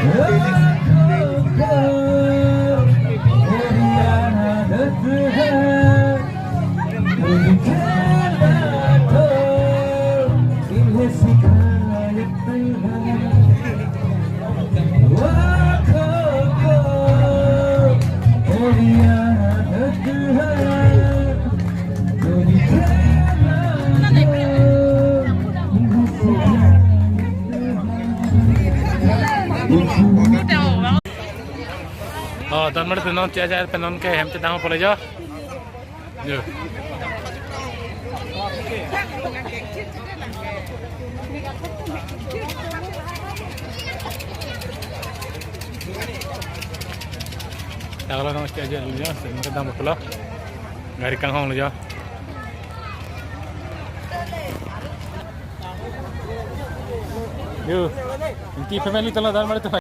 ตอนมันเป็นนอนเจ๊เป็นนอนแค่แฮมจะดังพอเลยจ้ะเดี๋ยวแต่kalau nong จ๊เลยจ้ะเสร็จมันก็ดังหมดแล้วงานริกางห้องเลยจ้ะเดี๋ยวอินที่เฟมิลี่ตลอดดันมาเลยตัว